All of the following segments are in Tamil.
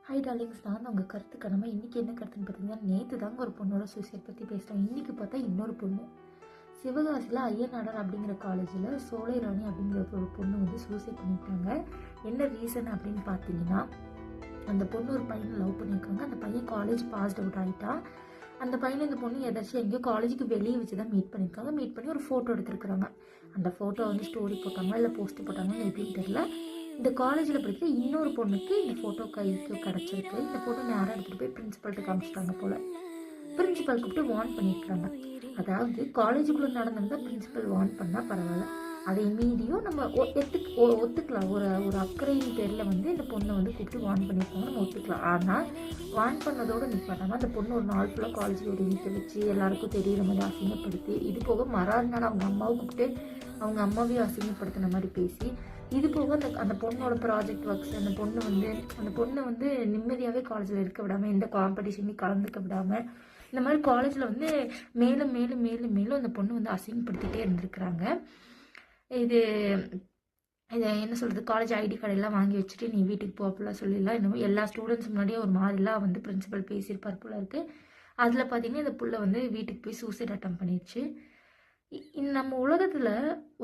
ஹை டார்லிங்ஸ், நான் உங்கள் கருத்து கடமை. இன்றைக்கி என்ன கருத்துன்னு பார்த்தீங்கன்னா, நேற்று தாங்க ஒரு பொண்ணோட சூசைட் பற்றி பேசுகிறோம். இன்றைக்கி பார்த்தா இன்னொரு பொண்ணு சிவகாசியில் ஐயநாடர் அப்படிங்கிற காலேஜில் சோலை ராணி அப்படிங்கிற ஒரு பொண்ணு வந்து சூசைட் பண்ணிட்டாங்க. என்ன ரீசன் அப்படின்னு பார்த்தீங்கன்னா, அந்த பொண்ணு ஒரு பையனை லவ் பண்ணியிருக்காங்க. அந்த பையன் காலேஜ் பாஸ்ட் அவுட் ஆகிட்டான். அந்த பையனை இந்த பொண்ணு எதாச்சும் எங்கேயோ காலேஜுக்கு வெளியே வச்சு தான் மீட் பண்ணியிருக்காங்க. மீட் பண்ணி ஒரு ஃபோட்டோ எடுத்துருக்குறாங்க. அந்த ஃபோட்டோ வந்து ஸ்டோரி போட்டாங்களா இல்லை போஸ்ட் போட்டாங்கன்னு எப்படின்னு தெரியல. இந்த காலேஜில் படிக்கிற இன்னொரு பொண்ணுக்கு இந்த ஃபோட்டோ கைக்கு கிடச்சிருக்கு. இந்த ஃபோட்டோ நேராக எடுத்துகிட்டு போய் பிரின்சிபல்கிட்ட காமிச்சிட்டாங்க போல். பிரின்சிபல் கூப்பிட்டு வார்ன் பண்ணியிருக்காங்க. அதாவது காலேஜுக்குள்ளே நடந்திருந்தால் பிரின்சிபல் வார்ன் பண்ணால் பரவாயில்ல, அதை மீறியும் நம்ம ஒத்துக்கலாம். ஒரு அக்கறையின் பேரில் வந்து இந்த பொண்ணை வந்து கூப்பிட்டு வார்ன் பண்ணியிருக்காங்க, நம்ம ஒத்துக்கலாம். ஆனால் வார்ன் பண்ணதோடு நிற்பாட்டாமல் அந்த பொண்ணு ஒரு நாள் ஃபுல்லாக காலேஜில் ஒரு வீட்டை வச்சு எல்லாருக்கும் தெரியிற மாதிரி அசிங்கப்படுத்தி, இது போக மறுநாள் அவங்க அம்மாவை கூப்பிட்டு அவங்க அம்மாவையும் அசிங்கப்படுத்தின மாதிரி பேசி, இது போக அந்த பொண்ணோட ப்ராஜெக்ட் ஒர்க்ஸ், அந்த பொண்ணை வந்து நிம்மதியாகவே காலேஜில் இருக்க விடாமல், எந்த காம்படிஷன்லையும் கலந்துக்க விடாமல், இந்த மாதிரி காலேஜில் வந்து மேலும் மேலும் மேலும் மேலும் அந்த பொண்ணு வந்து அசிங்கப்படுத்திகிட்டே இருந்திருக்கிறாங்க. இது என்ன சொல்கிறது, காலேஜ் ஐடி கார்டெல்லாம் வாங்கி வச்சுட்டு நீ வீட்டுக்கு போ அப்படிலாம் சொல்லிடலாம். இந்த மாதிரி எல்லா ஸ்டூடெண்ட்ஸ் முன்னாடியே ஒரு மாதிரிலாம் வந்து பிரின்சிபல் பேசியிருப்பார் போல இருக்குது. அதில் பார்த்தீங்கன்னா இந்த புள்ள வந்து வீட்டுக்கு போய் சூசைட் அட்டம் பண்ணிடுச்சு. நம்ம உலகத்தில்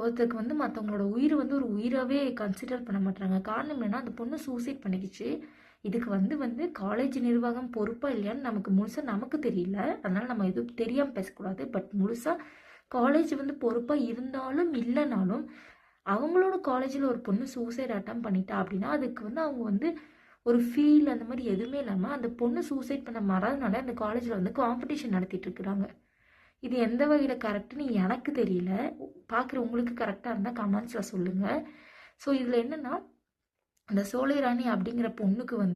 ஒருத்தருக்கு வந்து மற்றவங்களோட உயிர் வந்து ஒரு உயிராகவே கன்சிடர் பண்ண மாட்டாங்க. காரணம் என்னன்னா, அந்த பொண்ணு சூசைட் பண்ணிக்கிச்சு. இதுக்கு வந்து காலேஜ் நிர்வாகம் பொறுப்பாக இல்லையான்னு நமக்கு தெரியல. அதனால் நம்ம எதுவும் தெரியாமல் பேசக்கூடாது. பட் முழுசாக காலேஜ் வந்து பொறுப்பாக இருந்தாலும் இல்லைனாலும், அவங்களோட காலேஜில் ஒரு பொண்ணு சூசைட் அட்டம் பண்ணிட்டா அப்படின்னா அதுக்கு வந்து அவங்க வந்து ஒரு ஃபீல் அந்த மாதிரி எதுவுமே இல்லாமல் அந்த பொண்ணு சூசைட் பண்ண மறதுனால அந்த காலேஜில் வந்து காம்படிஷன் நடத்திட்டு இருக்கிறாங்க. இது எந்த வகையில் கரெக்டுன்னு எனக்கு தெரியல. பார்க்குற உங்களுக்கு கரெக்டாக இருந்தால் கமெண்ட்ஸில் சொல்லுங்கள். ஸோ இதில் என்னென்னா, அந்த சோலை ராணி அப்படிங்கிற பொண்ணுக்கு வந்து